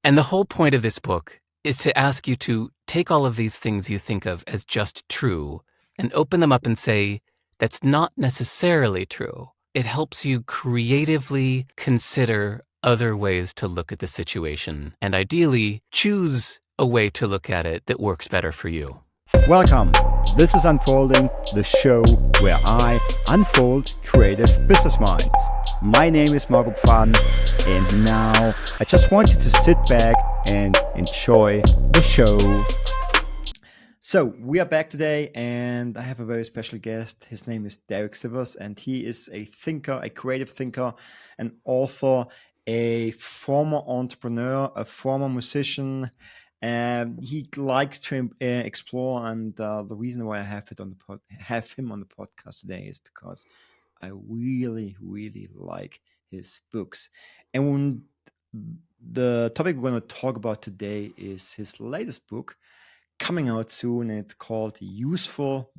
And the whole point of this book is to ask you to take all of these things you think of as just true and open them up and say, that's not necessarily true. It helps you creatively consider other ways to look at the situation and ideally choose a way to look at it that works better for you. Welcome. This is Unfolding, the show where I unfold creative business minds. My name is Marco Pfaden, and now I just want you to sit back and enjoy the show. So we are back today, and I have a very special guest. His name is Derek Sivers, and he is a thinker, a creative thinker, an author, a former entrepreneur, a former musician. He likes to explore, and the reason why I have him on the podcast today is because I really, really like his books. And the topic we're going to talk about today is his latest book coming out soon. It's called Useful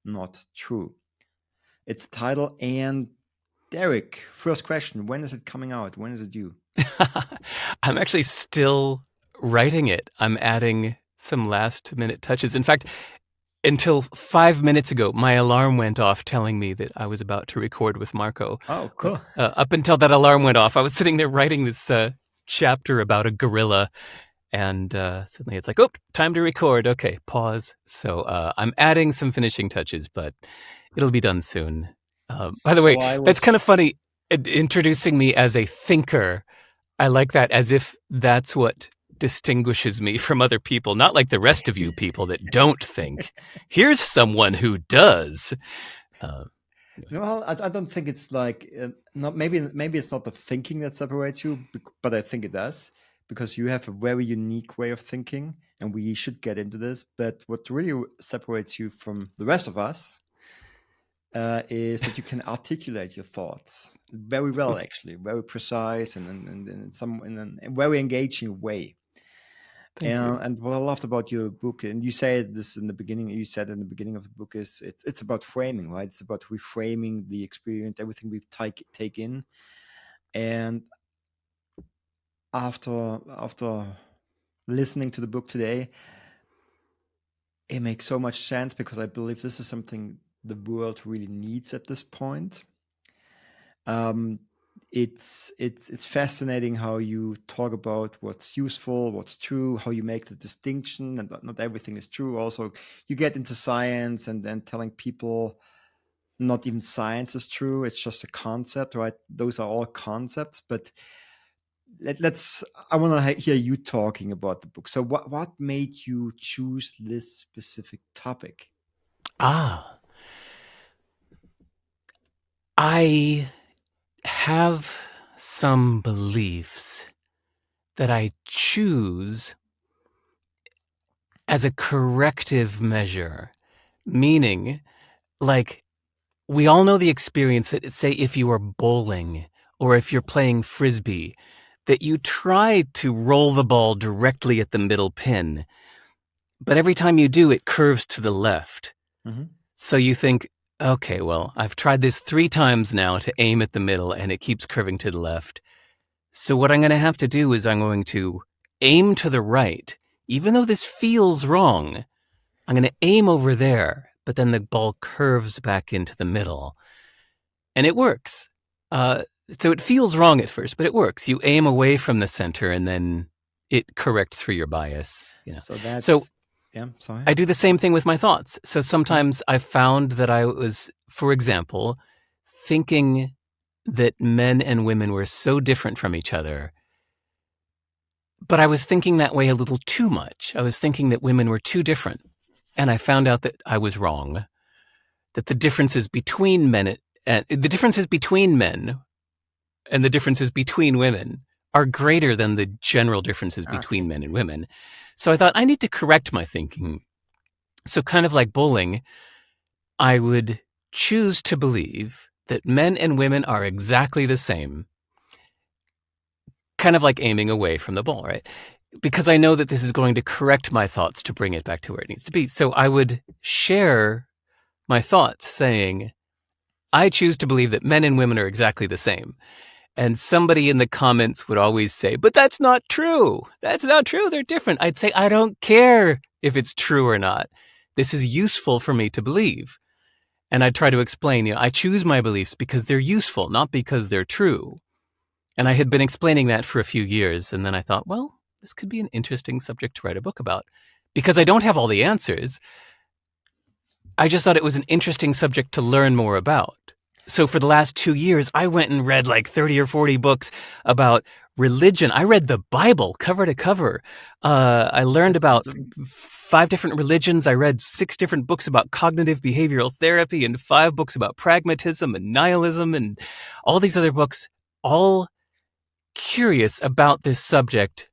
Not True. It's the title. And Derek, first question: when is it coming out? When is it due? I'm actually still writing it. I'm adding some last minute touches. In fact, until 5 minutes ago, my alarm went off telling me that I was about to record with Marco. Oh, cool. Up until that alarm went off, I was sitting there writing this chapter about a gorilla. And suddenly it's like, oh, time to record. Okay, pause. So I'm adding some finishing touches, but it'll be done soon. By the way, that's kind of funny, introducing me as a thinker. I like that, as if that's what distinguishes me from other people, not like the rest of you people that don't think. Here's someone who does. Well, I don't think it's like maybe it's not the thinking that separates you, but I think it does, because you have a very unique way of thinking, and we should get into this. But what really separates you from the rest of us is that you can articulate your thoughts very well, actually, very precise, and in a very engaging way. And what I loved about your book, and you said this in the beginning, of the book, is it's about framing, right? It's about reframing the experience, everything we take in. And after listening to the book today, it makes so much sense, because I believe this is something the world really needs at this point. It's fascinating how you talk about what's useful, what's true, how you make the distinction, and not everything is true. Also, you get into science and then telling people not even science is true, it's just a concept, right? Those are all concepts. But I want to hear you talking about the book. So what made you choose this specific topic? I have some beliefs that I choose as a corrective measure, meaning, like, we all know the experience that, say, if you are bowling or if you're playing frisbee, that you try to roll the ball directly at the middle pin, but every time you do, it curves to the left. Mm-hmm. So you think, okay, well, I've tried this 3 times now to aim at the middle, and it keeps curving to the left. So what I'm going to have to do is I'm going to aim to the right. Even though this feels wrong, I'm going to aim over there, but then the ball curves back into the middle. And it works. So it feels wrong at first, but it works. You aim away from the center, and then it corrects for your bias. You know? I do the same thing with my thoughts. So sometimes I found that I was, for example, thinking that men and women were so different from each other, but I was thinking that way a little too much. I was thinking that women were too different. And I found out that I was wrong, that the differences between men and the differences between men and the differences between women are greater than the general differences between men and women. So I thought, I need to correct my thinking. So kind of like bowling, I would choose to believe that men and women are exactly the same, kind of like aiming away from the ball, right? Because I know that this is going to correct my thoughts to bring it back to where it needs to be. So I would share my thoughts saying, I choose to believe that men and women are exactly the same. And somebody in the comments would always say, but that's not true. That's not true. They're different. I'd say, I don't care if it's true or not. This is useful for me to believe. And I'd try to explain, I choose my beliefs because they're useful, not because they're true. And I had been explaining that for a few years. And then I thought, well, this could be an interesting subject to write a book about. Because I don't have all the answers, I just thought it was an interesting subject to learn more about. So for the last 2 years, I went and read like 30 or 40 books about religion. I read the Bible cover to cover. I learned That's about something. 5 different religions. I read 6 different books about cognitive behavioral therapy and 5 books about pragmatism and nihilism and all these other books, all curious about this subject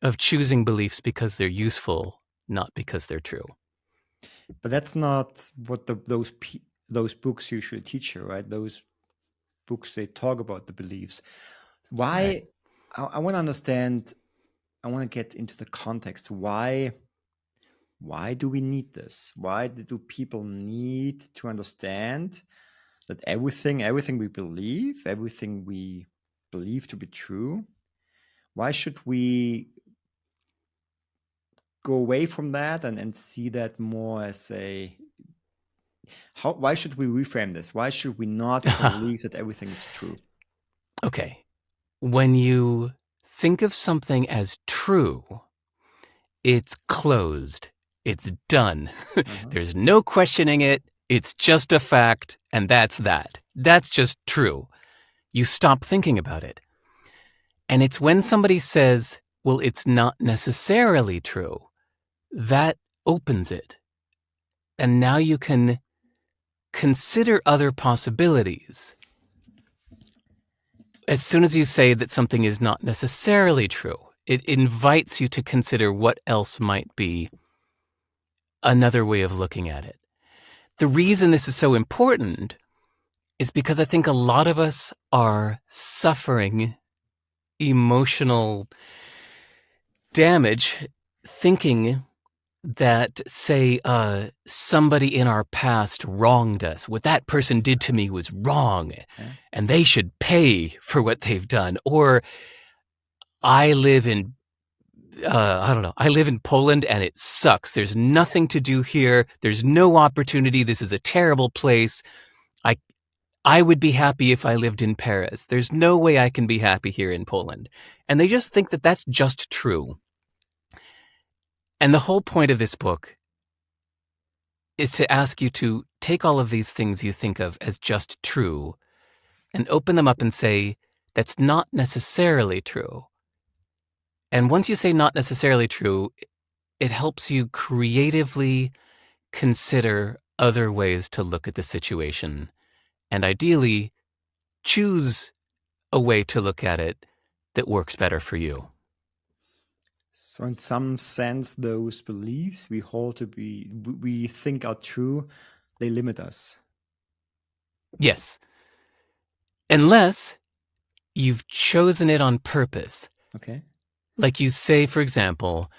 of choosing beliefs because they're useful, not because they're true. But that's not what those books usually teach you, right? Those books, they talk about the beliefs. Why? Right. I want to understand. I want to get into the context. Why do we need this? Why do people need to understand that everything we believe, everything we believe to be true, why should we go away from that and see that more as why should we reframe this? Why should we not believe that everything is true? Okay. When you think of something as true, it's closed. It's done. Uh-huh. There's no questioning it. It's just a fact, and that's that. That's just true. You stop thinking about it. And it's when somebody says, well, it's not necessarily true, that opens it. And now you can consider other possibilities. As soon as you say that something is not necessarily true, it invites you to consider what else might be another way of looking at it. The reason this is so important is because I think a lot of us are suffering emotional damage thinking that, say, somebody in our past wronged us. What that person did to me was wrong, Yeah. and they should pay for what they've done. Or I live in I don't know. I live in Poland and it sucks. There's nothing to do here. There's no opportunity. This is a terrible place. I I would be happy if I lived in Paris. There's no way I can be happy here in Poland. And they just think that that's just true. And the whole point of this book is to ask you to take all of these things you think of as just true and open them up and say, that's not necessarily true. And once you say not necessarily true, it helps you creatively consider other ways to look at the situation, and ideally choose a way to look at it that works better for you. So in some sense, those beliefs we think are true, they limit us. Yes. Unless you've chosen it on purpose. Okay. Like you say, for example,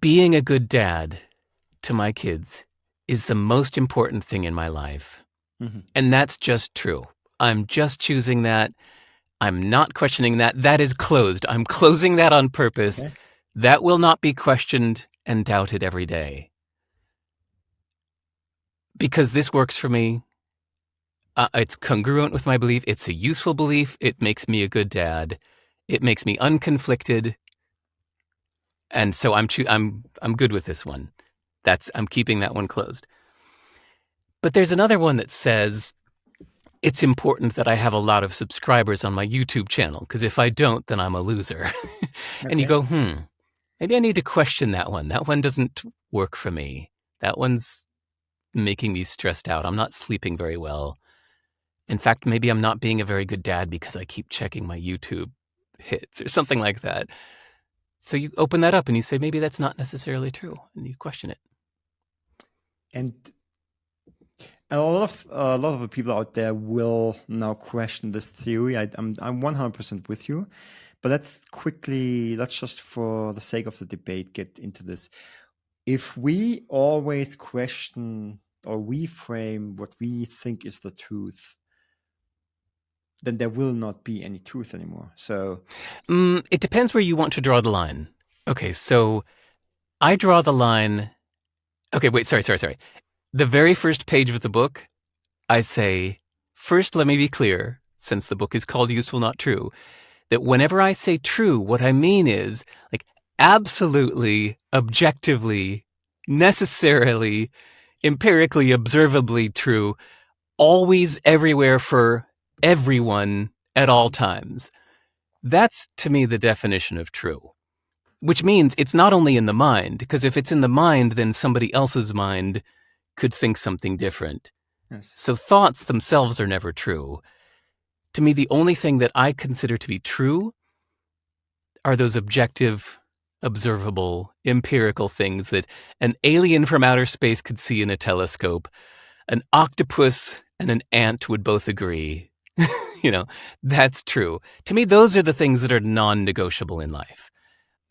being a good dad to my kids is the most important thing in my life. Mm-hmm. And that's just true. I'm just choosing that. I'm not questioning that. That is closed. I'm closing that on purpose. Okay. That will not be questioned and doubted every day. Because this works for me. It's congruent with my belief. It's a useful belief. It makes me a good dad. It makes me unconflicted. And so I'm good with this one. I'm keeping that one closed. But there's another one that says it's important that I have a lot of subscribers on my YouTube channel, because if I don't, then I'm a loser. And you Okay. go, maybe I need to question that one. That one doesn't work for me. That one's making me stressed out. I'm not sleeping very well. In fact, maybe I'm not being a very good dad because I keep checking my YouTube hits or something like that. So you open that up and you say, maybe that's not necessarily true, and you question it. And a lot of the people out there will now question this theory. I'm 100% with you, but let's just for the sake of the debate get into this. If we always question or reframe what we think is the truth, then there will not be any truth anymore. So, It depends where you want to draw the line. Okay, so I draw the line. Okay, wait, sorry. The very first page of the book, I say, first, let me be clear, since the book is called Useful Not True, that whenever I say true, what I mean is like absolutely, objectively, necessarily, empirically, observably true, always, everywhere, for everyone, at all times. That's, to me, the definition of true. Which means it's not only in the mind, because if it's in the mind, then somebody else's mind could think something different. yes. So thoughts themselves are never true. To me, the only thing that I consider to be true are those objective, observable, empirical things that an alien from outer space could see in a telescope. An octopus and an ant would both agree. That's true. To me, those are the things that are non-negotiable in life.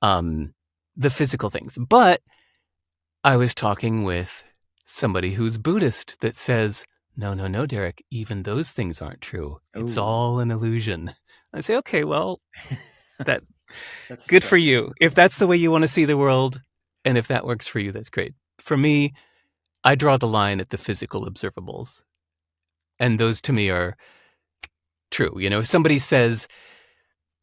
The physical things. But I was talking with somebody who's Buddhist that says, no, Derek, even those things aren't true. It's Oh, all an illusion. I say, okay, well, that that's a good for stretch. you. If that's the way you want to see the world, and if that works for you, that's great. For me, I draw the line at the physical observables. And those to me are true. If somebody says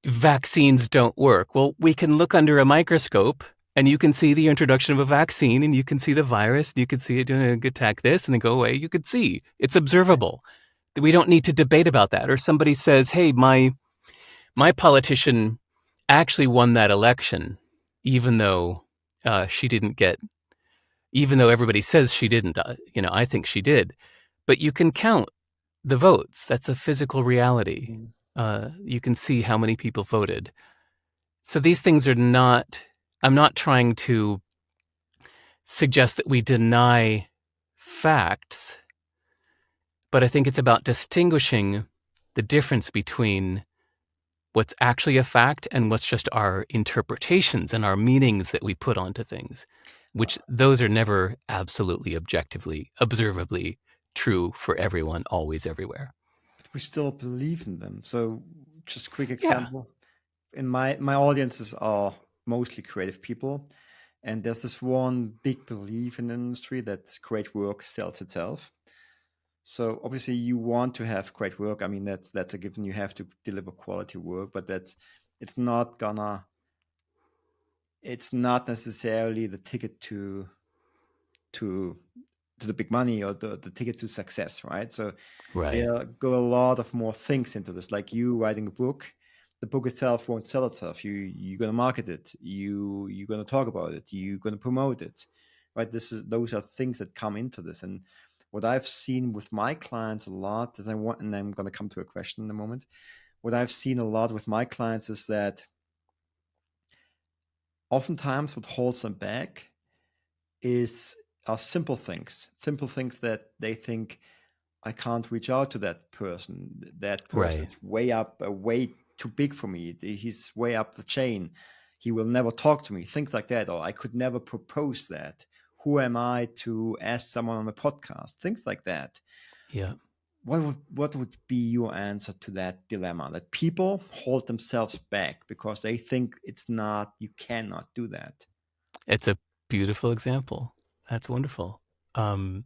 vaccines don't work, well, we can look under a microscope and you can see the introduction of a vaccine and you can see the virus and you can see it attack this and then go away. You could see it's observable. We don't need to debate about that. Or somebody says, hey, my politician actually won that election, even though she didn't get, even though everybody says she didn't. I think she did. But you can count the votes. That's a physical reality. Mm. You can see how many people voted. So these things are not, I'm not trying to suggest that we deny facts, but I think it's about distinguishing the difference between what's actually a fact and what's just our interpretations and our meanings that we put onto things, which those are never absolutely objectively, observably true for everyone, always, everywhere. But we still believe in them. So, just a quick Yeah, example. In my audiences are mostly creative people, and there's this one big belief in the industry that great work sells itself. So obviously you want to have great work. I mean that's a given. You have to deliver quality work, but it's not gonna it's not necessarily the ticket to to the big money or the ticket to success, right? So right. there go a lot of more things into this. Like you writing a book, the book itself won't sell itself. You're gonna market it. You're gonna talk about it. You're gonna promote it, right? Those are things that come into this. And what I've seen with my clients a lot is and I'm gonna come to a question in a moment. What I've seen a lot with my clients is that oftentimes what holds them back is are simple things that they think I can't reach out to that person. That person Right. is way too big for me. He's way up the chain. He will never talk to me. Things like that. Or I could never propose that. Who am I to ask someone on a podcast? Things like that. Yeah. What would be your answer to that dilemma? That people hold themselves back because they think you cannot do that. It's a beautiful example. That's wonderful. Um,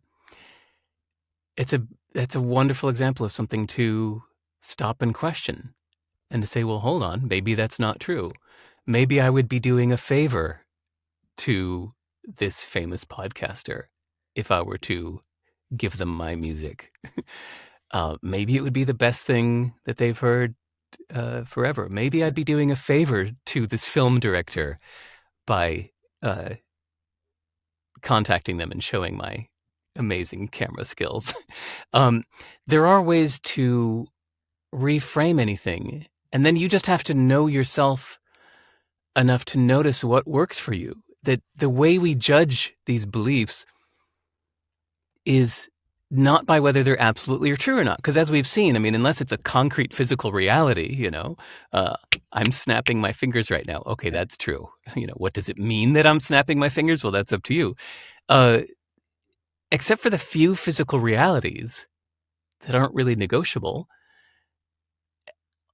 it's a that's a wonderful example of something to stop and question and to say, well, hold on, maybe that's not true. Maybe I would be doing a favor to this famous podcaster if I were to give them my music. Maybe it would be the best thing that they've heard forever. Maybe I'd be doing a favor to this film director by uh, contacting them and showing my amazing camera skills. um, there are ways to reframe anything, and then you just have to know yourself enough to notice what works for you. That the way we judge these beliefs is not by whether they're absolutely true or not. Because as we've seen, I mean, unless it's a concrete physical reality, uh, I'm snapping my fingers right now. Okay, Yeah. that's true. What does it mean that I'm snapping my fingers? Well, that's up to you. Uh, except for the few physical realities that aren't really negotiable,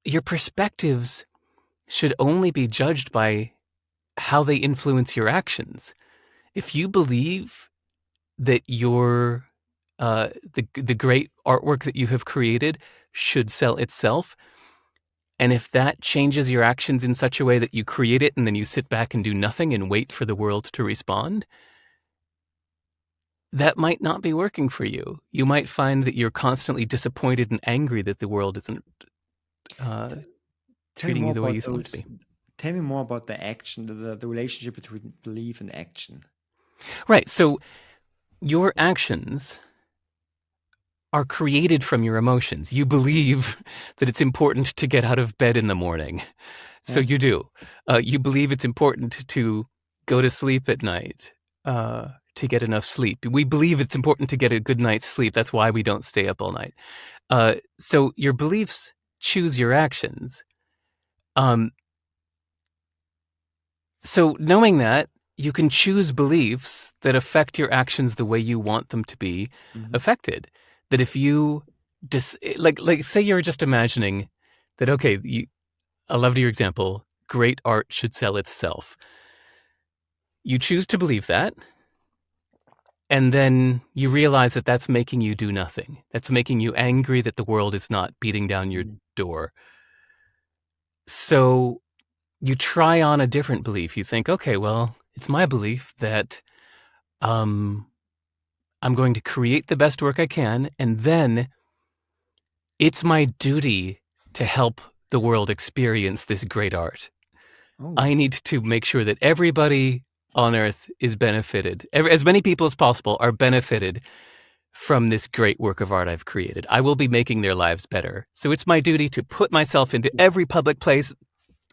your perspectives should only be judged by how they influence your actions. If you believe that the great artwork that you have created should sell itself, and if that changes your actions in such a way that you create it and then you sit back and do nothing and wait for the world to respond, that might not be working for you. You might find that you're constantly disappointed and angry that the world isn't uh, T- Tell me treating you more the way about you want it to those. be. Tell me more about the action, the relationship between belief and action. Right. So your actions are created from your emotions. You believe that it's important to get out of bed in the morning. So Yeah. you do. You believe it's important to go to sleep at night, to get enough sleep. We believe it's important to get a good night's sleep. That's why we don't stay up all night. So your beliefs choose your actions. Um, so knowing that, you can choose beliefs that affect your actions the way you want them to be Hmm. affected. That if you like say you're just imagining that, okay, I loved your example, great art should sell itself. You choose to believe that, and then you realize that that's making you do nothing. That's making you angry that the world is not beating down your door. So you try on a different belief. You think, okay, well, it's my belief that um, I'm going to create the best work I can, and then it's my duty to help the world experience this great art. Oh, I need to make sure that everybody on Earth is benefited. As many people as possible are benefited from this great work of art I've created. I will be making their lives better. So it's my duty to put myself into every public place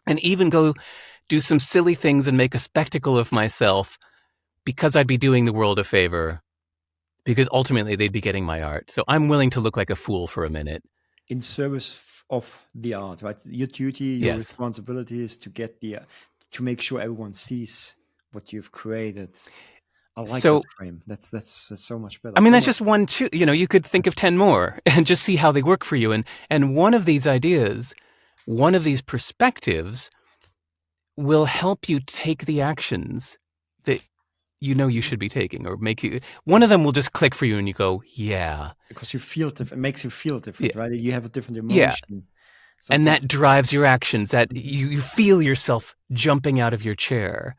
and even go do some silly things and make a spectacle of myself because I'd be doing the world a favor, because ultimately they'd be getting my art. So I'm willing to look like a fool for a minute. in service of the art, right? Your duty, your Yes. responsibility is to get to make sure everyone sees what you've created. I like that So, frame. That's so much I better. mean, So that's much. just one, two, you could think of 10 more and just see how they work for you. And one of these ideas, one of these perspectives will help you take the actions that you should be taking, or make you, one of them will just click for you and you go, yeah, Because you feel different. It makes you feel yeah, different, right? You have a different yeah. emotion. And Something. that drives your actions, that Mhm. you feel yourself jumping out of your chair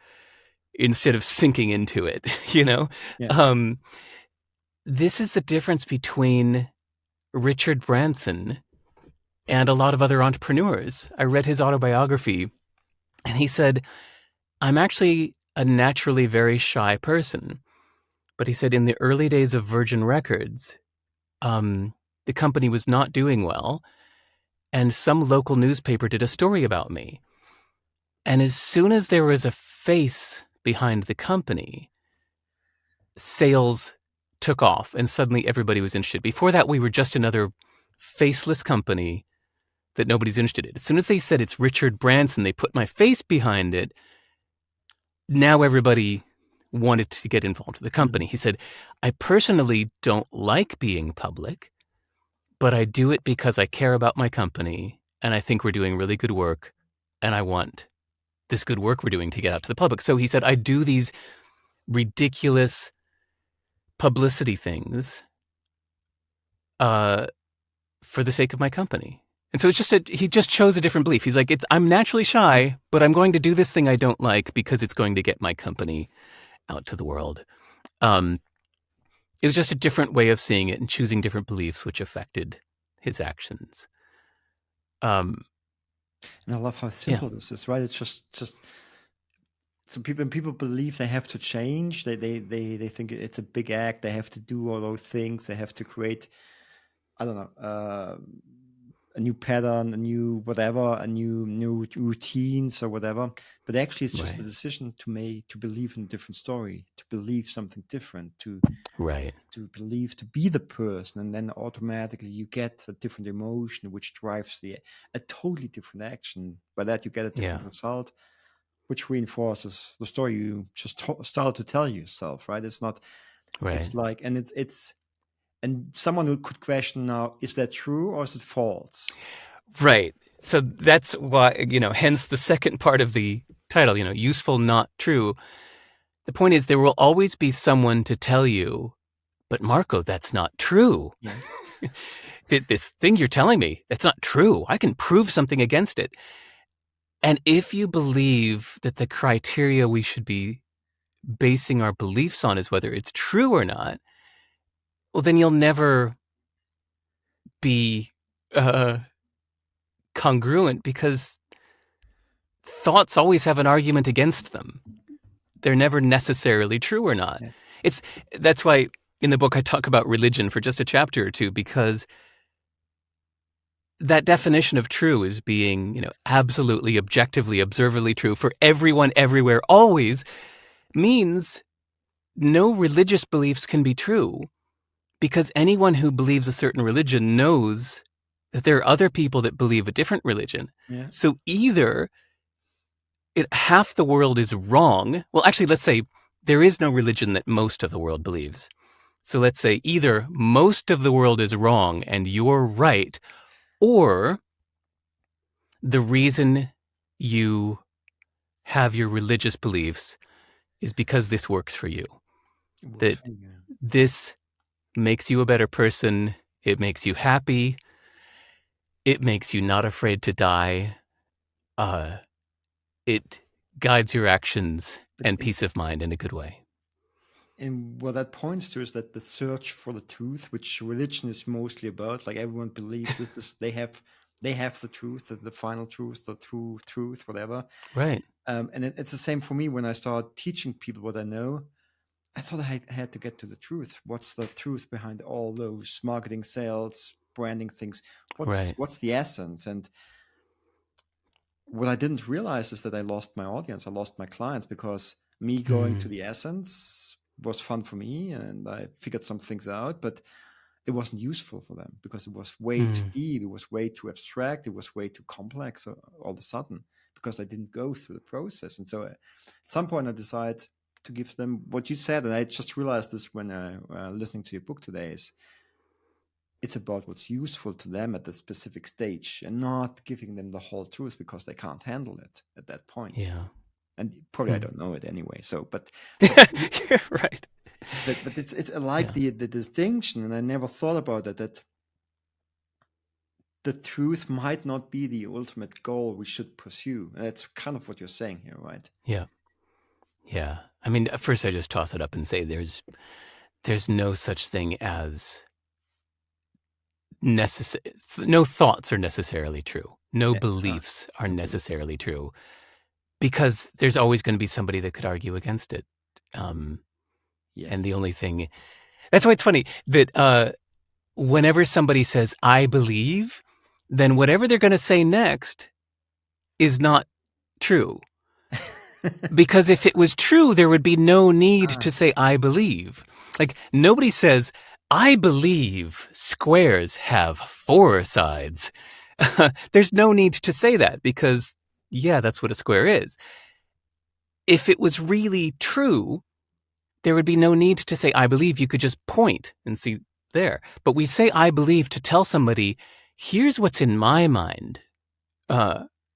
instead of sinking into it, you know? Yeah. Um, this is the difference between Richard Branson and a lot of other entrepreneurs. I read his autobiography and he said, I'm actually a naturally very shy person. But he said in the early days of Virgin Records, the company was not doing well. And some local newspaper did a story about me. And as soon as there was a face behind the company, sales took off and suddenly everybody was interested. Before that, we were just another faceless company that nobody's interested in. As soon as they said it's Richard Branson, they put my face behind it. Now everybody wanted to get involved with the Mhm. company. He said, I personally don't like being public, but I do it because I care about my company and I think we're doing really good work and I want this good work we're doing to get out to the public. So he said, I do these ridiculous publicity things uh, for the sake of my company. And so he just chose a different belief. He's like, I'm naturally shy, but I'm going to do this thing I don't like because it's going to get my company out to the world. Um, it was just a different way of seeing it and choosing different beliefs, which affected his actions. Um, And I love how yeah, simple this is, right? It's just so people believe they have to change. They think it's a big act. They have to do all those things. They have to create, I don't know, a new pattern, a new whatever, a new routines or whatever. But actually, it's just a right, decision to believe in a different story, to believe something different, right, to believe, to be the person, and then automatically you get a different emotion which drives a totally different action. By that you get a yeah, different result, which reinforces the story you just started to tell yourself, right? It's not, right, it's like, and it's and someone who could question now, is that true or is it false? right. So that's why, hence the second part of the title, useful, not true. The point is, there will always be someone to tell you, but Marco, that's not true. Yes. This thing you're telling me, that's not true. I can prove something against it. And if you believe that the criteria we should be basing our beliefs on is whether it's true or not, well, then you'll never be uh, congruent, because thoughts always have an argument against them. They're never necessarily true or not. Yeah. That's why in the book I talk about religion for just a chapter or two, because that definition of true is being, absolutely, objectively, observably true for everyone, everywhere, always, means no religious beliefs can be true, because anyone who believes a certain religion knows that there are other people that believe a different religion. Yeah. So either half the world is wrong. Well, actually, let's say there is no religion that most of the world believes. So let's say either most of the world is wrong and you're right, or the reason you have your religious beliefs is because this works for you. It works That for you. this makes you a better person. It makes you happy. It makes you not afraid to die. It guides your actions But and peace of mind in a good way. and what that points to is that the search for the truth, which religion is mostly about, like everyone believes this is they have the truth, the final truth, the true truth, whatever. Right. And it's the same for me when I start teaching people what I know. I thought I had to get to the truth. What's the truth behind all those marketing, sales, branding things? Right. What's the essence? And what I didn't realize is that I lost my audience. I lost my clients because me going to the essence was fun for me and I figured some things out, but it wasn't useful for them because it was way too deep. It was way too abstract. It was way too complex all of a sudden because I didn't go through the process. And so at some point I decided to give them what you said. And I just realized this when listening to your book today is it's about what's useful to them at the specific stage and not giving them the whole truth because they can't handle it at that point. Yeah. And probably I don't know it anyway. So, but right. but it's I like the distinction, and I never thought about it, that the truth might not be the ultimate goal we should pursue. And that's kind of what you're saying here, right? Yeah. Yeah. I mean, at first I just toss it up and say there's no such thing as no thoughts are necessarily true. No beliefs are necessarily true, because there's always going to be somebody that could argue against it. Yes. And the only thing, that's why it's funny that whenever somebody says, I believe, then whatever they're going to say next is not true. Because if it was true, there would be no need to say, I believe. Like, nobody says, I believe squares have 4 sides. There's no need to say that because, yeah, that's what a square is. If it was really true, there would be no need to say, I believe. You could just point and see there. But we say, I believe, to tell somebody, here's what's in my mind.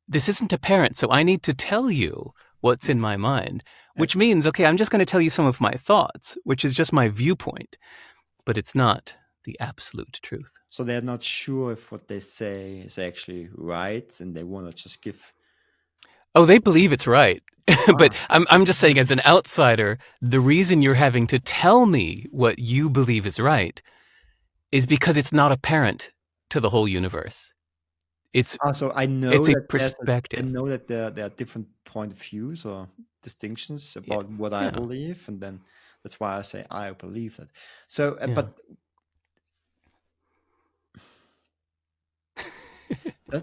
This isn't apparent, so I need to tell you what's in my mind, which means, okay, I'm just going to tell you some of my thoughts, which is just my viewpoint, but it's not the absolute truth. So they're not sure if what they say is actually right, and they want to just give. Oh, they believe it's right. But I'm just saying, as an outsider, the reason you're having to tell me what you believe is right is because it's not apparent to the whole universe. It's So I know it's a that perspective. I know that there are different point of views or distinctions about what I believe, and then that's why I say I believe that. So, but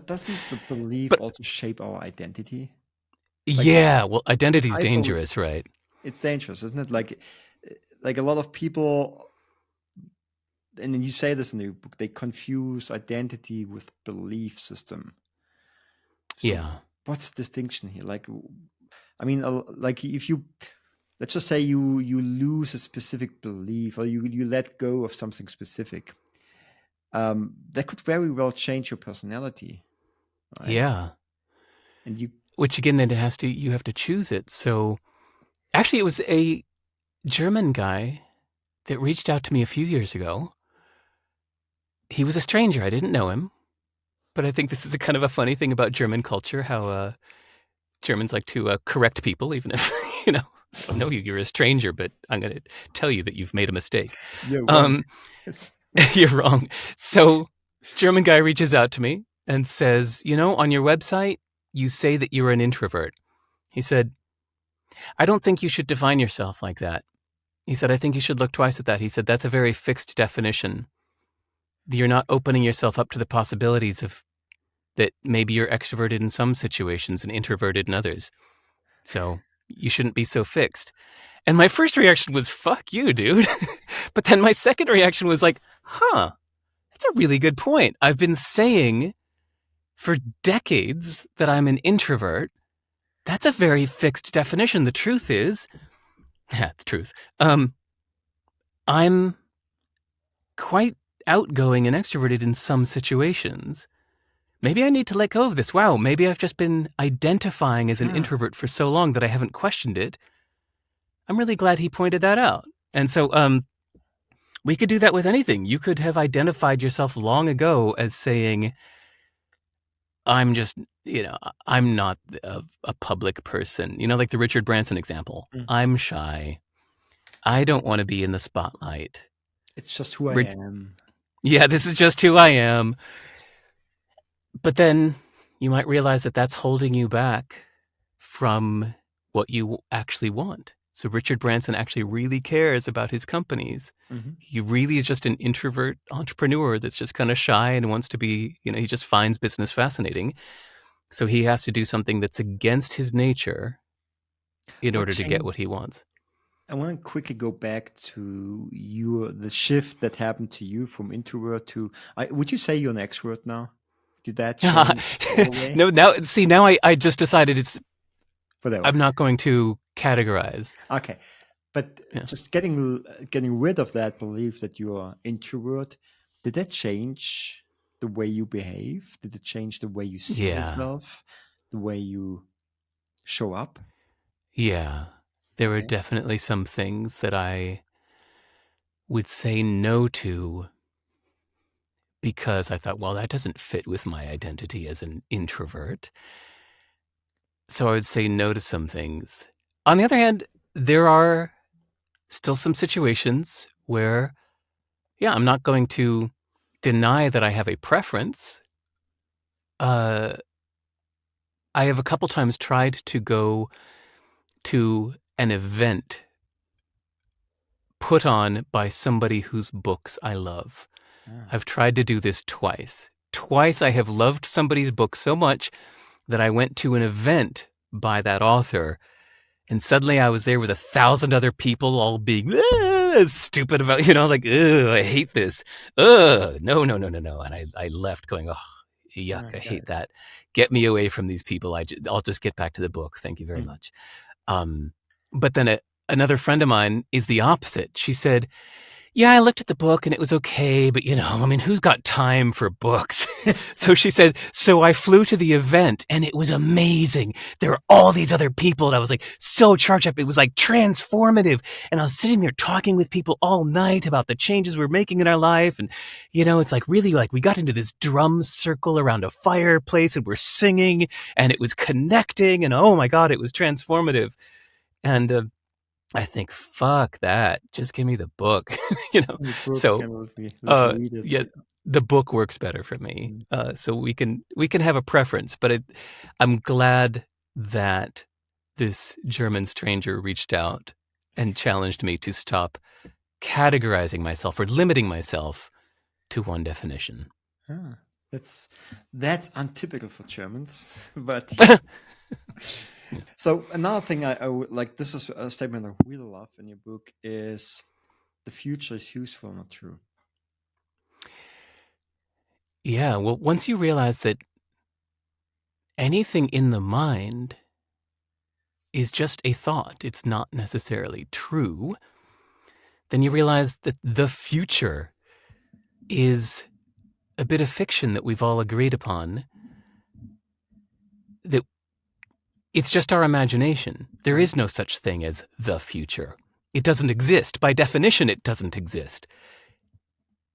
doesn't the belief also shape our identity? Like, well, identity's dangerous, right? It's dangerous, isn't it? Like a lot of people, and then you say this in the book, they confuse identity with belief system. So what's the distinction here? Like, I mean, like if you, let's just say you lose a specific belief or you let go of something specific, that could very well change your personality, right? Yeah. And you, Which again, then you have to choose it. So actually, it was a German guy that reached out to me a few years ago. He was a stranger. I didn't know him, but I think this is a kind of a funny thing about German culture, how Germans like to correct people, even if, I don't know you, you're a stranger, but I'm going to tell you that you've made a mistake. you're wrong. Um, you're wrong. So, German guy reaches out to me and says, on your website, you say that you're an introvert. He said, I don't think you should define yourself like that. He said, I think you should look twice at that. He said, that's a very fixed definition. You're not opening yourself up to the possibilities of that maybe you're extroverted in some situations and introverted in others. So you shouldn't be so fixed. And my first reaction was, fuck you, dude. But then my second reaction was like, that's a really good point. I've been saying for decades that I'm an introvert. That's a very fixed definition. The truth is, the truth. I'm quite outgoing and extroverted in some situations. Maybe I need to let go of this. Wow, maybe I've just been identifying as an introvert for so long that I haven't questioned it. I'm really glad he pointed that out. And so we could do that with anything. You could have identified yourself long ago as saying, I'm just, I'm not a public person. Like the Richard Branson example. Mm. I'm shy. I don't want to be in the spotlight. It's just who I am. Yeah, this is just who I am. But then you might realize that that's holding you back from what you actually want. So Richard Branson actually really cares about his companies. Mm-hmm. He really is just an introvert entrepreneur that's just kind of shy and wants to be, he just finds business fascinating. So he has to do something that's against his nature in order to get what he wants. I want to quickly go back to the shift that happened to you from introvert to, would you say you're an extrovert now? Did that change all the way? No, now I just decided I'm not going to categorize. Okay. But just getting rid of that belief that you are introvert, did that change the way you behave? Did it change the way you see yourself, the way you show up? Yeah. There were definitely some things that I would say no to because I thought, well, that doesn't fit with my identity as an introvert. So I would say no to some things. On the other hand, there are still some situations where, I'm not going to deny that I have a preference. I have a couple times tried to go to an event put on by somebody whose books I love. I've tried to do this twice. Twice I have loved somebody's book so much that I went to an event by that author, and suddenly I was there with 1,000 other people all being stupid about, like, I hate this. No. And I left going, oh, yuck, I hate that. Get me away from these people. I'll just get back to the book. Thank you very much. But then another friend of mine is the opposite. She said, yeah, I looked at the book and it was okay, but who's got time for books? So she said, so I flew to the event and it was amazing. There were all these other people and I was like so charged up. It was like transformative. And I was sitting there talking with people all night about the changes we're making in our life. And, it's like really like we got into this drum circle around a fireplace and we're singing and it was connecting and oh my God, it was transformative. And, I think, fuck that. Just give me the book, So, the book works better for me. So we can have a preference, but I'm glad that this German stranger reached out and challenged me to stop categorizing myself or limiting myself to one definition. That's untypical for Germans, but So another thing I would like, this is a statement I really love in your book, is the future is useful, not true. Yeah, well, once you realize that anything in the mind is just a thought, it's not necessarily true, then you realize that the future is a bit of fiction that we've all agreed upon. that it's just our imagination. There is no such thing as the future. It doesn't exist. By definition, it doesn't exist.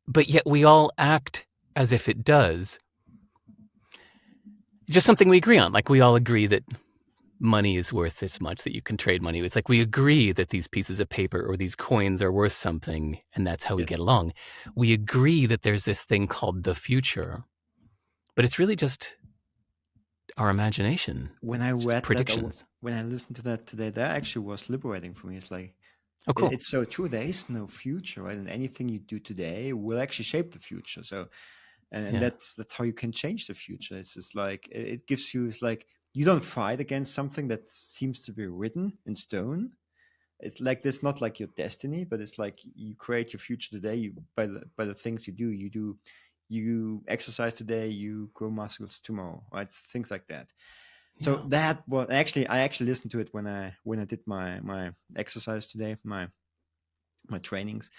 But yet we all act as if it does. Just something we agree on. Like we all agree that money is worth this much, that you can trade money. It's like we agree that these pieces of paper or these coins are worth something, and that's how we get along. We agree that there's this thing called the future, but it's really just our imagination. When I read predictions. when I listened to that today, that actually was liberating for me. It's like, oh, cool. It's so true. There is no future, right? And anything you do today will actually shape the future. So, and that's how you can change the future. It's just like it gives you. It's like you don't fight against something that seems to be written in stone. It's like this, not like your destiny, but it's like you create your future today by the things you do. You exercise today, you grow muscles tomorrow, right? Things like that. So that was I actually listened to it when I did my exercise today, my trainings,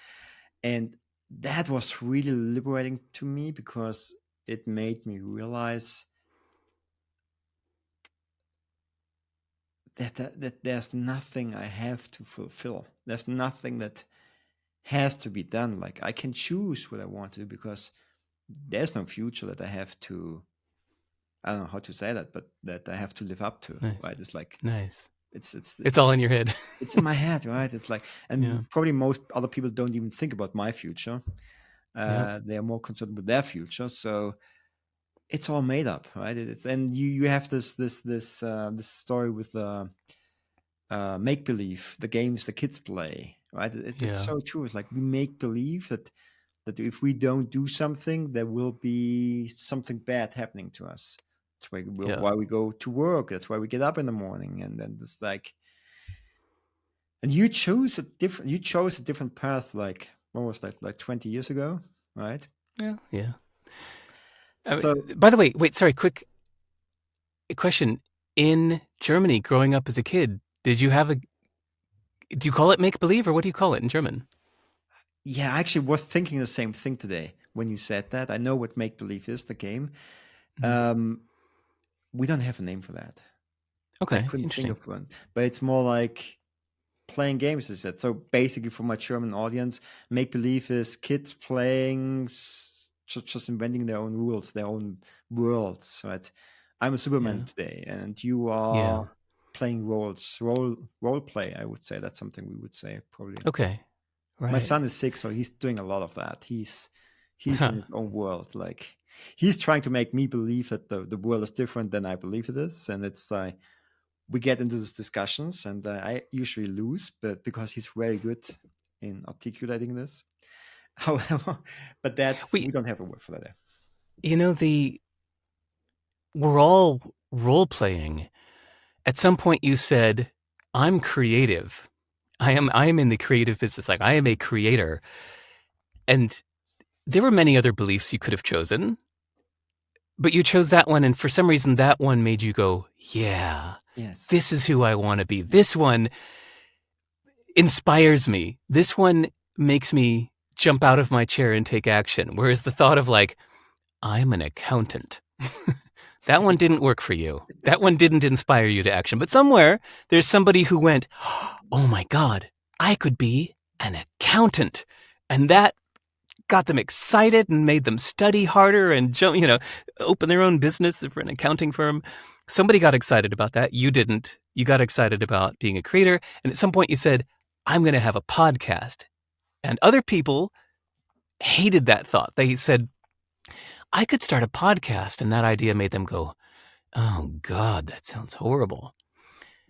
and that was really liberating to me because it made me realize that there's nothing I have to fulfill. There's nothing that has to be done. Like I can choose what I want to do because there's no future that I have to. I don't know how to say that, but that I have to live up to. Nice. Right? It's like nice. It's all in your head. It's in my head, right? It's like, and probably most other people don't even think about my future. They are more concerned with their future. So it's all made up, right? And you have this story with make believe, the games the kids play, right? It's so true. It's like we make believe that if we don't do something, there will be something bad happening to us. That's why we go to work. That's why we get up in the morning, and then it's like. And you chose a different path, like almost like 20 years ago, right? Yeah. So, by the way, quick question. In Germany, growing up as a kid, do you call it make-believe, or what do you call it in German? Yeah, I actually was thinking the same thing today when you said that. I know what make-believe is, the game. Mm-hmm. We don't have a name for that. Okay, I couldn't think of one. But it's more like playing games, is that. So basically, for my German audience, make-believe is kids playing, just inventing their own rules, their own worlds, right? I'm a Superman today, and you are playing roles, role play. I would say that's something we would say probably. Okay, right. My son is 6, so he's doing a lot of that. He's in his own world. Like he's trying to make me believe that the world is different than I believe it is, and it's like we get into these discussions, and I usually lose, but because he's very good in articulating this. However, but we don't have a word for that. We're all role playing. At some point, you said, "I'm creative. I am in the creative business. Like I am a creator." And there were many other beliefs you could have chosen, but you chose that one, and for some reason, that one made you go, "Yeah, yes, this is who I want to be. This one inspires me. This one makes me jump out of my chair and take action." Whereas the thought of like, "I'm an accountant," that one didn't work for you. That one didn't inspire you to action. But somewhere there's somebody who went, "Oh my God, I could be an accountant." And that got them excited and made them study harder and open their own business for an accounting firm. Somebody got excited about that. You didn't. You got excited about being a creator. And at some point you said, "I'm going to have a podcast." And other people hated that thought. They said, "I could start a podcast." And that idea made them go, "Oh God, that sounds horrible."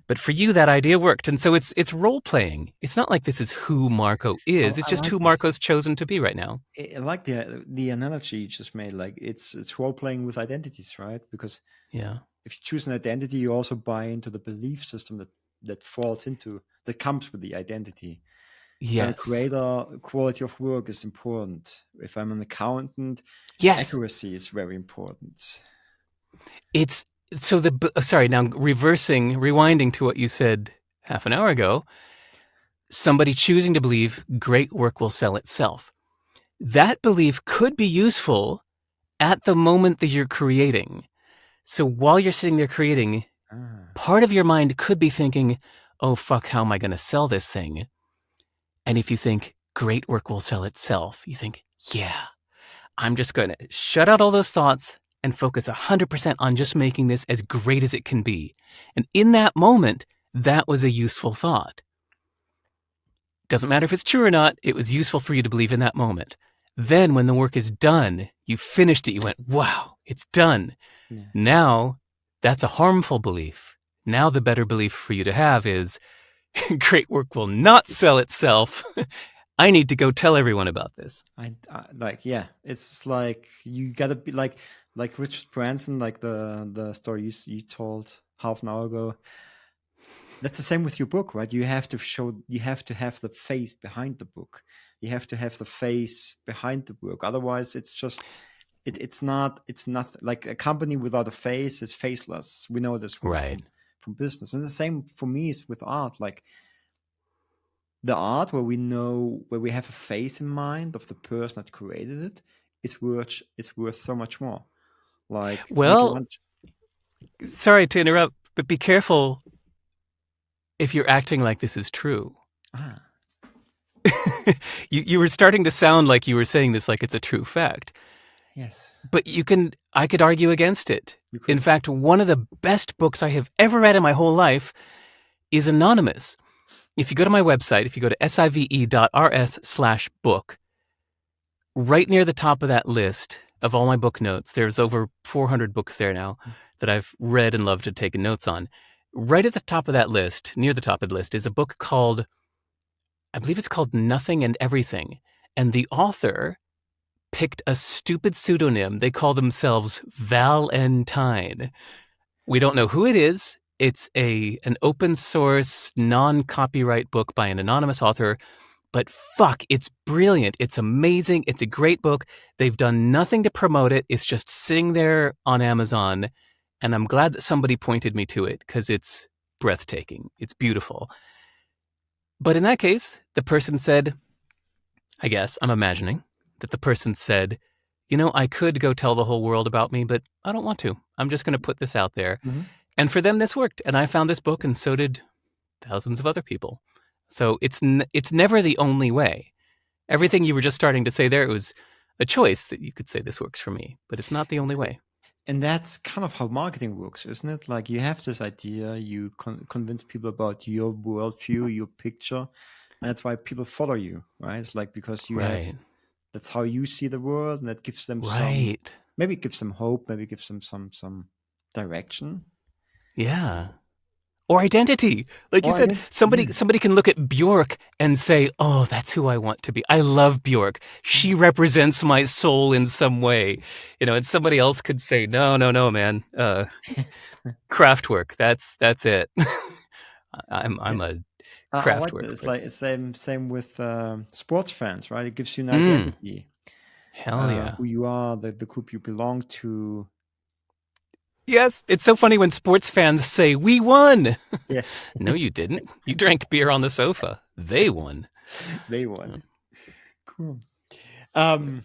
But for you, that idea worked. And so it's role playing. It's not like this is who Marco is. It's just who Marco's chosen to be right now. I like the analogy you just made. Like it's role playing with identities, right? Because if you choose an identity, you also buy into the belief system that comes with the identity. Yes. If I'm a creator, quality of work is important. If I'm an accountant, accuracy is very important. It's so now rewinding to what you said half an hour ago, somebody choosing to believe great work will sell itself. That belief could be useful at the moment that you're creating. So while you're sitting there creating, Ah, part of your mind could be thinking, oh, fuck, how am I going to sell this thing? And if you think great work will sell itself, you think, yeah, I'm just going to shut out all those thoughts and focus 100% on just making this as great as it can be. And in that moment, that was a useful thought. Doesn't matter if it's true or not, it was useful for you to believe in that moment. Then when the work is done, you finished it, you went, wow, it's done. yeah. Now, that's a harmful belief. Now the better belief for you to have is great work will not sell itself. I need to go tell everyone about this. I like, yeah. It's like you gotta be like Richard Branson, like the story you told half an hour ago. That's the same with your book, right? You have to you have to have the face behind the book. You have to have the face behind the work. Otherwise, it's just it's not like a company without a face is faceless. We know this Right. from business, and the same for me is with art. Like the art where we have a face in mind of the person that created it, it's worth so much more. Like Well, sorry to interrupt, but be careful if you're acting like this is true. ah, You were starting to sound like you were saying this like it's a true fact. yes, But I could argue against it. you In could. fact, one of the best books I have ever read in my whole life is anonymous. If you go to my website, if you go to sive.rs/book, right near the top of that list of all my book notes, there's over 400 books there now that I've read and loved and taken notes on. Right at the top of that list, near the top of the list, is a book called, I believe it's called Nothing and Everything. And the author picked a stupid pseudonym. They call themselves Valentine. We don't know who it is. It's an open source, non-copyright book by an anonymous author. But fuck, it's brilliant. It's amazing. It's a great book. They've done nothing to promote it. It's just sitting there on Amazon. And I'm glad that somebody pointed me to it because it's breathtaking. It's beautiful. But in that case, the person said, I guess, I'm imagining, that the person said, you know, I could go tell the whole world about me, but I don't want to. I'm just going to put this out there. Mm-hmm. And for them, this worked. And I found this book, and so did thousands of other people. So it's never the only way. Everything you were just starting to say there, it was a choice that you could say this works for me, but it's not the only way. And that's kind of how marketing works, isn't it? Like you have this idea, you convince people about your worldview, your picture, and that's why people follow you, right? It's like because you have Right. that's how you see the world, and that gives them some, Right. maybe it gives them hope, maybe it gives them some direction. Yeah. Or identity. Like you Or said, yeah, somebody can look at Bjork and say, oh, that's who I want to be. I love Bjork. She represents my soul in some way. You know, and somebody else could say, no, no, no, man. Kraftwerk. That's it. yeah. I'm a I like Kraftwerk that. It's like person. same with sports fans, right? It gives you an Mm, identity, hell yeah. who you are, the group you belong to. Yes, it's so funny when sports fans say, we won. Yeah, No, you didn't. You drank beer on the sofa. They won. they won. Cool. Um,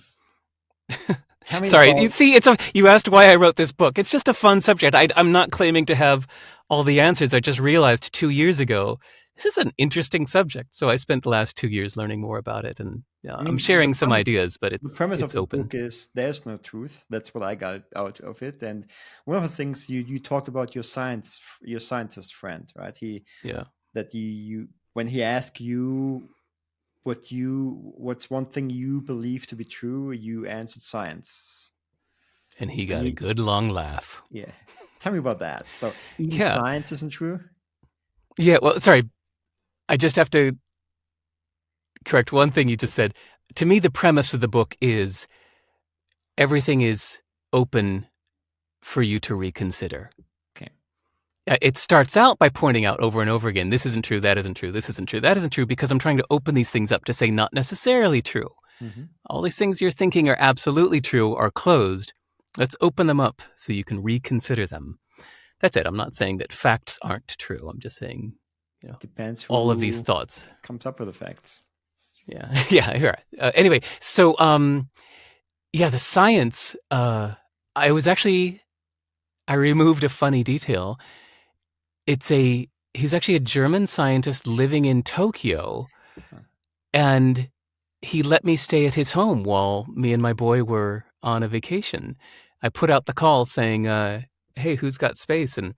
Tell me Sorry, you about. see, you asked why I wrote this book. It's just a fun subject. I'm not claiming to have all the answers. I just realized 2 years ago, this is an interesting subject. So I spent the last 2 years learning more about it, and I I'm mean, sharing some ideas, but the premise of it's the open. book is there's no truth. That's what I got out of it. And one of the things you talked about your scientist friend, right? Yeah, That you when he asked you what's one thing you believe to be true, you answered science. and he And got a good long laugh. yeah, tell me about that. So even Yeah, science isn't true. yeah. Well, sorry, I just have to correct one thing you just said. To me, the premise of the book is everything is open for you to reconsider. Okay. It starts out by pointing out over and over again, this isn't true, that isn't true, this isn't true, that isn't true, because I'm trying to open these things up to say not necessarily true. Hmm. All these things you're thinking are absolutely true are closed. Let's open them up so you can reconsider them. That's it. I'm not saying that facts aren't true. I'm just saying, Depends all of these who thoughts. comes up with the facts. Yeah, yeah. You're right. Anyway, so yeah, the science. I was actually I removed a funny detail. He's actually a German scientist living in Tokyo, Huh. and he let me stay at his home while me and my boy were on a vacation. I put out the call saying, "Hey, who's got space?" And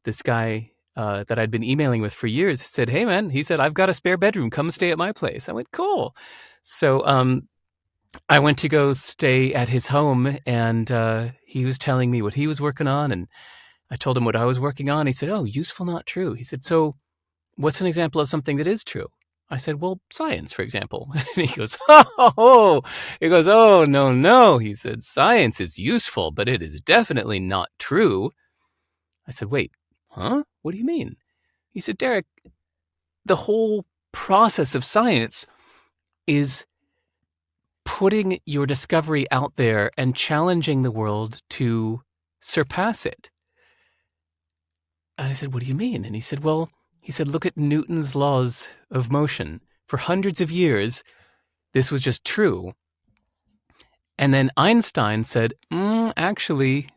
this guy that I'd been emailing with for years said, "Hey, man," he said, "I've got a spare bedroom. Come stay at my place." I went, "Cool." So I went to go stay at his home, and he was telling me what he was working on, and I told him what I was working on. He said, "Oh, useful, not true." He said, "So what's an example of something that is true?" I said, "Well, science, for example." And he goes, "Oh," he goes, "Oh, no, no." He said, "Science is useful, but it is definitely not true." I said, "Wait, huh? What do you mean?" He said, "Derek, the whole process of science is putting your discovery out there and challenging the world to surpass it." And I said, "What do you mean?" And he said, "Well," he said, "look at Newton's laws of motion. For hundreds of years, this was just true. And then Einstein said, actually,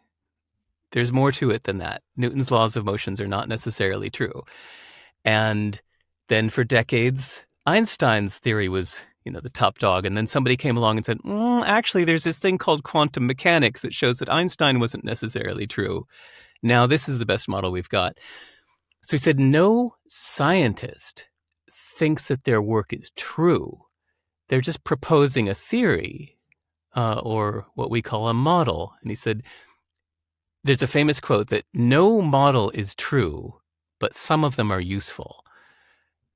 there's more to it than that. Newton's laws of motions are not necessarily true." And then for decades, Einstein's theory was, the top dog. And then somebody came along and said, actually, there's this thing called quantum mechanics that shows that Einstein wasn't necessarily true. Now, this is the best model we've got. So he said, no scientist thinks that their work is true. They're just proposing a theory, or what we call a model. And he said, there's a famous quote that no model is true, but some of them are useful.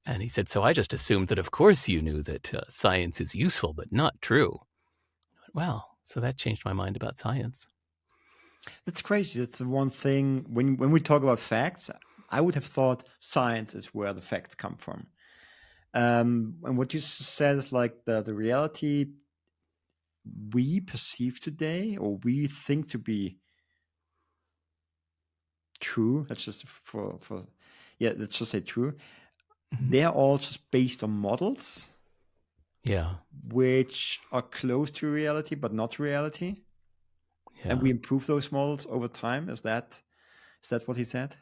And he said, so I just assumed that, of course, you knew that science is useful, but not true. Wow. So that changed my mind about science. That's crazy. That's the one thing when we talk about facts, I would have thought science is where the facts come from. And what you said is like the reality we perceive today or we think to be true. That's just let's just say true. Mhm. They're all just based on models, Yeah. which are close to reality but not reality. And Yeah. we improve those models over time. Is that what he said?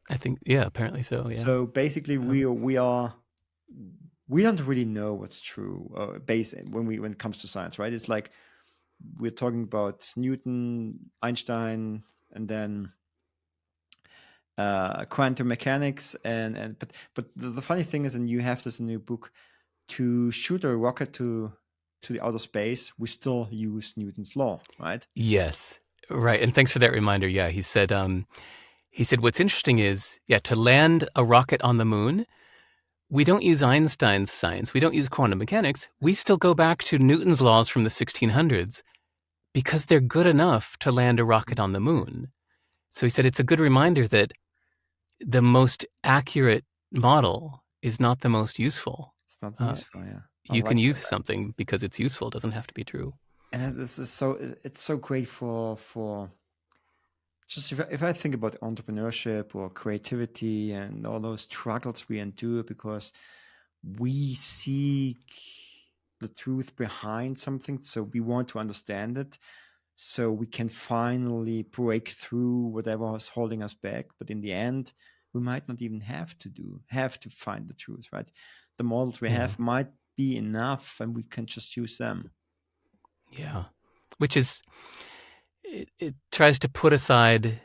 I think, yeah, apparently so. Yeah. So basically, we don't really know what's true when it comes to science, right? It's like we're talking about Newton, Einstein, and then quantum mechanics, but the funny thing is, and you have this in your book, to shoot a rocket to the outer space, we still use Newton's law, right? Yes. Right. And thanks for that reminder. Yeah. He said, what's interesting is, yeah, to land a rocket on the moon, we don't use Einstein's science. We don't use quantum mechanics. We still go back to Newton's laws from the 1600s because they're good enough to land a rocket on the moon. So he said, it's a good reminder that the most accurate model is not the most useful. It's not useful, yeah. I You can like use that. something because it's useful. It doesn't have to be true. And this is it's so great for just if I think about entrepreneurship or creativity and all those struggles we endure because we seek the truth behind something, so we want to understand it, so we can finally break through whatever is holding us back. But in the end, we might not even have to find the truth, right? The models we Yeah. have might be enough, and we can just use them. Yeah. Which is, it tries to put aside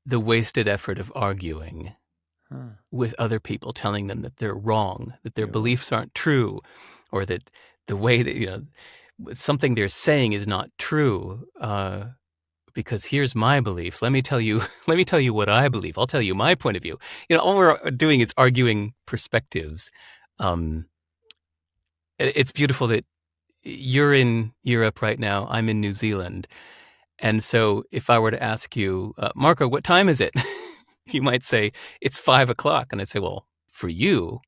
the wasted effort of arguing Huh. with other people, telling them that they're wrong, that their You're wrong. beliefs aren't true, or that the way that, something they're saying is not true. Because here's my belief. Let me tell you, let me tell you what I believe. I'll tell you my point of view. All we're doing is arguing perspectives. Um, it's beautiful that you're in Europe right now. I'm in New Zealand. And so if I were to ask you, Marco, what time is it? You might say, it's 5 o'clock. And I'd say, well, for you,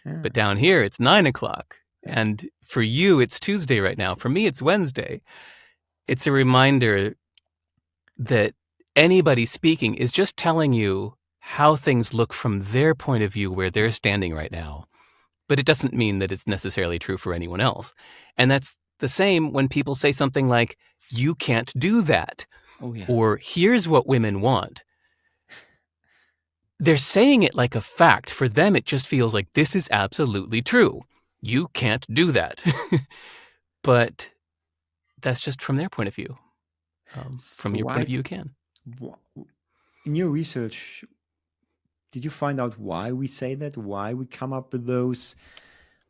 Yeah. but down here, it's 9 o'clock. Yeah. And for you, it's Tuesday right now. For me, it's Wednesday. It's a reminder that anybody speaking is just telling you how things look from their point of view where they're standing right now. But it doesn't mean that it's necessarily true for anyone else. And that's the same when people say something like, you can't do that. Oh yeah. or here's what women want. They're saying it like a fact. For them, it just feels like this is absolutely true. You can't do that. But that's just from their point of view. From So your point of view, you can. in your research, did you find out why we say that? Why we come up with those?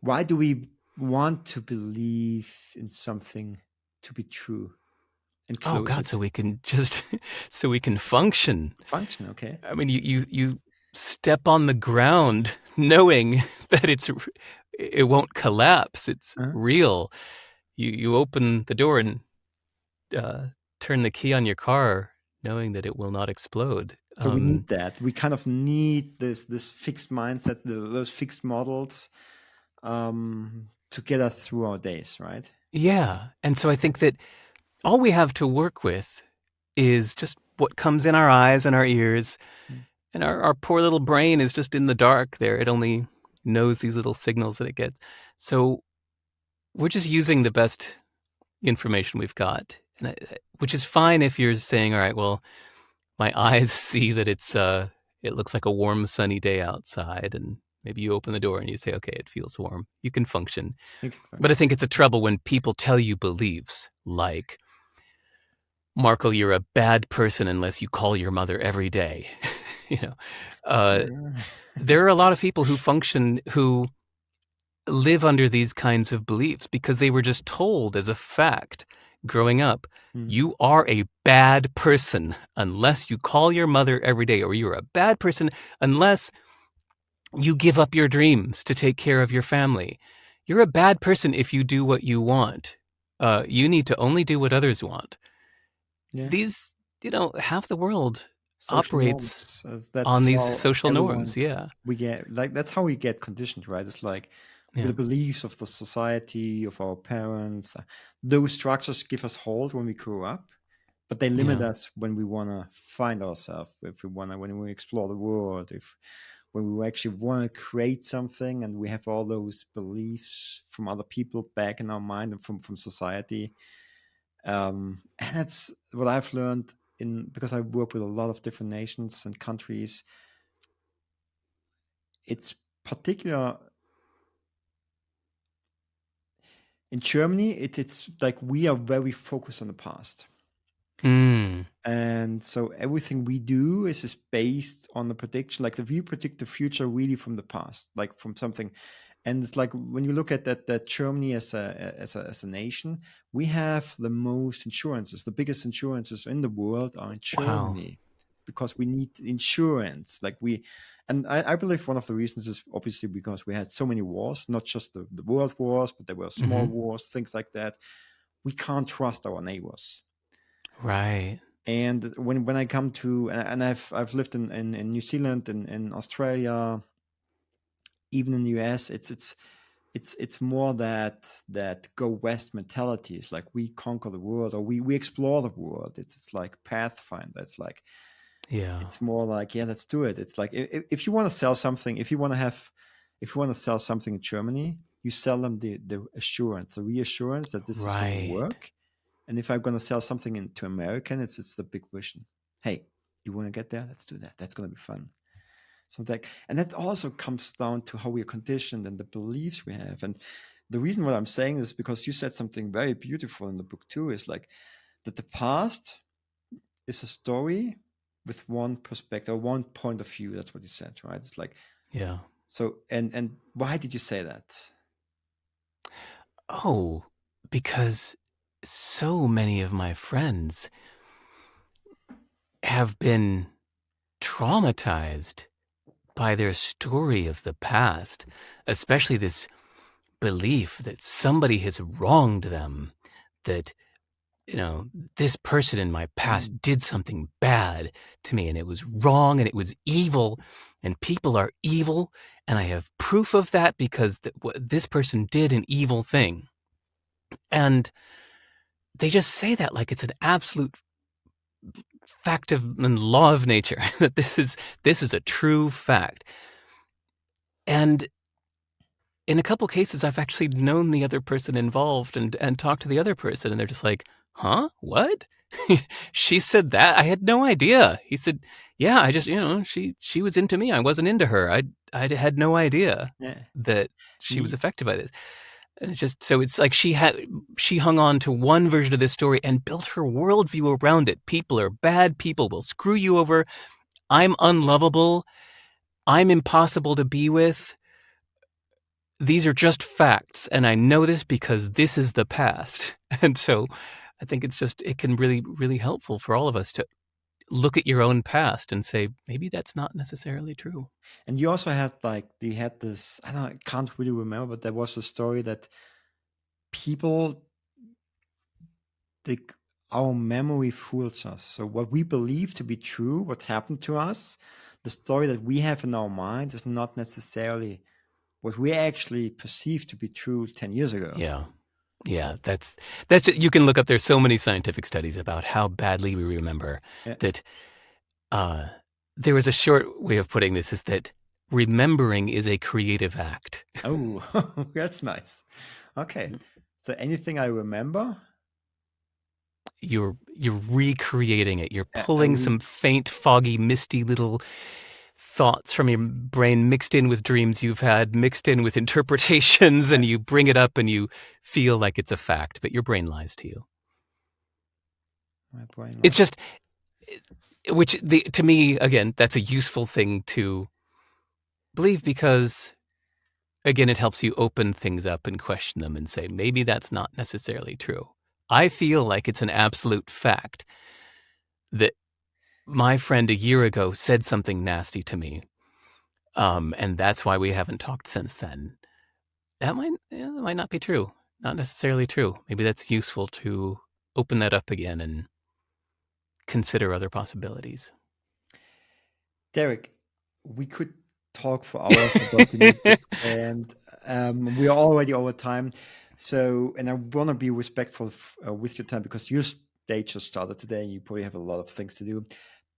Why do we want to believe in something to be true and Oh close God, it? so we can just so we can function. Function, okay. I mean, you step on the ground knowing that it won't collapse. It's Uh-huh. real. You open the door and uh, turn the key on your car, knowing that it will not explode. So we need that. We kind of need this fixed mindset, those fixed models, to get us through our days, right? Yeah, and so I Okay. think that all we have to work with is just what comes in our eyes and our ears, Mm. and our poor little brain is just in the dark there. It only knows these little signals that it gets. So we're just using the best information we've got, which is fine if you're saying, all right, well, my eyes see that it looks like a warm, sunny day outside, and maybe you open the door and you say, okay, it feels warm. You can function. Okay, But I thanks. think it's a trouble when people tell you beliefs like, Marco, you're a bad person unless you call your mother every day. you know, uh, there are a lot of people who function who live under these kinds of beliefs because they were just told as a fact growing up, Mm. you are a bad person unless you call your mother every day, or you're a bad person unless you give up your dreams to take care of your family. You're a bad person if you do what you want. You need to only do what others want. Yeah. These, half the world Social operates norms. That's on these how social everyone norms. Yeah. we get, like, that's how we get conditioned, right? It's like with Yeah. the beliefs of the society, of our parents. Those structures give us hold when we grow up, but they limit Yeah. us when we want to find ourselves, if we want to, when we explore the world, if when we actually want to create something, and we have all those beliefs from other people back in our mind and from society. And that's what I've learned in, because I work with a lot of different nations and countries. It's particular in Germany. It's like we are very focused on the past, Mm. and so everything we do is based on the prediction. Like, we predict the future really from the past, like from something. And it's like when you look at that Germany as a nation, we have the most insurances. The biggest insurances in the world are in Wow. Germany, because we need insurance. And I believe one of the reasons is obviously because we had so many wars, not just the world wars, but there were small Hmm. wars, things like that. We can't trust our neighbors. Right. And when I come to, and I've lived in New Zealand and in Australia, even in the US, it's more that go west mentality. It's like we conquer the world, or we explore the world. It's like Pathfinder. Yeah. It's more like, yeah, let's do it. It's like, if you want to sell something, if you want to sell something in Germany, you sell them the assurance, the reassurance that this is going to Right. work. And if I'm going to sell something to American, it's the big vision. Hey, you want to get there? Let's do that. That's going to be fun. Something like, and that also comes down to how we are conditioned and the beliefs we have. And the reason what I'm saying is because you said something very beautiful in the book too, is like that the past is a story with one perspective, one point of view. That's what you said, right? It's like, Yeah. so, and why did you say that? Oh, because so many of my friends have been traumatized by their story of the past, especially this belief that somebody has wronged them, that, you know, this person in my Mm. past did something bad to me and it was wrong and it was evil and people are evil and I have proof of that because this person did an evil thing. And they just say that like it's an absolute fact of and law of nature that this is a true fact. And in a couple cases, I've actually known the other person involved and talked to the other person, and they're just like, huh? What? She said that? I had no idea. He said, yeah, I just, she was into me. I wasn't into her. I had no idea Yeah. that she was The, affected by this. And it's just, so it's like she hung on to one version of this story and built her worldview around it. People are bad. People will screw you over. I'm unlovable. I'm impossible to be with. These are just facts, and I know this because this is the past. And so I think it can really, really helpful for all of us to look at your own past and say, maybe that's not necessarily true. and you also had this, I can't really remember, but there was a story that people, our memory fools us. So what we believe to be true, what happened to us, the story that we have in our mind is not necessarily what we actually perceive to be true 10 years ago. Yeah, that's you can look up. There's so many scientific studies about how badly we remember. Yeah. That there was a short way of putting this, is that remembering is a creative act. Oh, that's nice. Okay, so anything I remember, You're recreating it. You're pulling some faint, foggy, misty little thoughts from your brain, mixed in with dreams you've had, mixed in with interpretations, and you bring it up and you feel like it's a fact, but your brain lies to you. my brain lies. It's just, to me, again, that's a useful thing to believe, because again, it helps you open things up and question them and say, maybe that's not necessarily true. I feel like it's an absolute fact that my friend a year ago said something nasty to me, and that's why we haven't talked since then. That might not be true. Not necessarily true. Maybe that's useful to open that up again and consider other possibilities. Derek, we could talk for hours about the new book, and we are already over time. So, and I want to be respectful with your time, because your day just started today and you probably have a lot of things to do.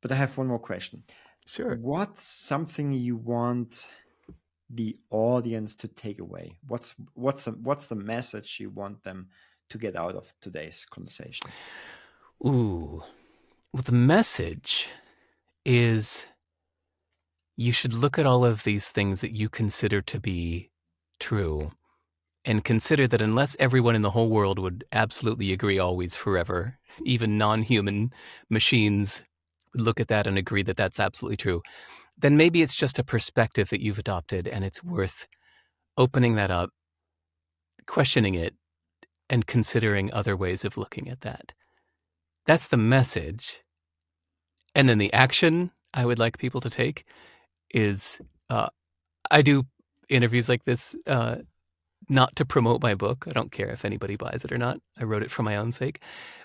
But I have one more question. Sure. What's something you want the audience to take away? What's the message you want them to get out of today's conversation? Ooh. Well, the message is you should look at all of these things that you consider to be true and consider that unless everyone in the whole world would absolutely agree always forever, even non-human machines would look at that and agree that that's absolutely true, then maybe it's just a perspective that you've adopted, and it's worth opening that up, questioning it, and considering other ways of looking at that. That's the message. And then the action I would like people to take is, I do interviews like this not to promote my book. I don't care if anybody buys it or not. I wrote it for my own sake.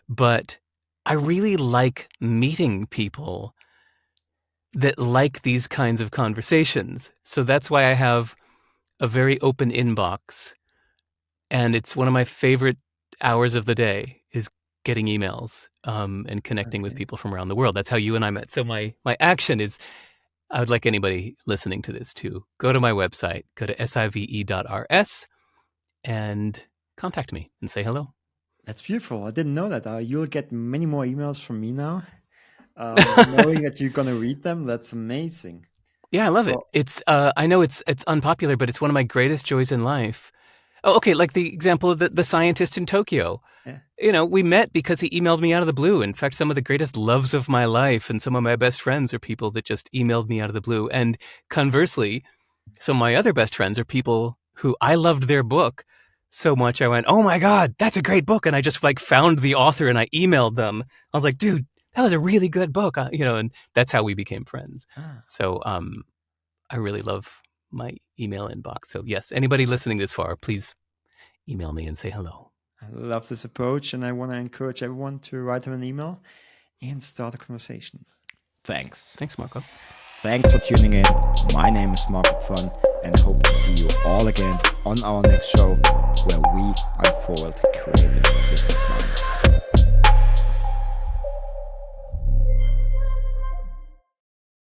But I really like meeting people that like these kinds of conversations. So that's why I have a very open inbox. And it's one of my favorite hours of the day is getting emails and connecting with people from around the world. That's how you and I met. So my action is, I would like anybody listening to this to go to my website, go to sive.rs, and contact me and say hello. That's beautiful. I didn't know that. You'll get many more emails from me now. Knowing that you're going to read them, that's amazing. Yeah, I love it. It's I know it's unpopular, but it's one of my greatest joys in life. Oh, okay, like the example of the scientist in Tokyo. Yeah. We met because he emailed me out of the blue. In fact, some of the greatest loves of my life and some of my best friends are people that just emailed me out of the blue. And conversely, some of my other best friends are people who I loved their book so much I went, oh my God, that's a great book. And I just found the author and I emailed them. I was like, dude, that was a really good book. And that's how we became friends. So I really love my email inbox. So yes, anybody listening this far, please email me and say hello. I love this approach, and I want to encourage everyone to write him an email and start a conversation. Thanks. Thanks, Marco. Thanks for tuning in. My name is Marco Fun, and I hope to see you all again on our next show, where we unfold creative business minds.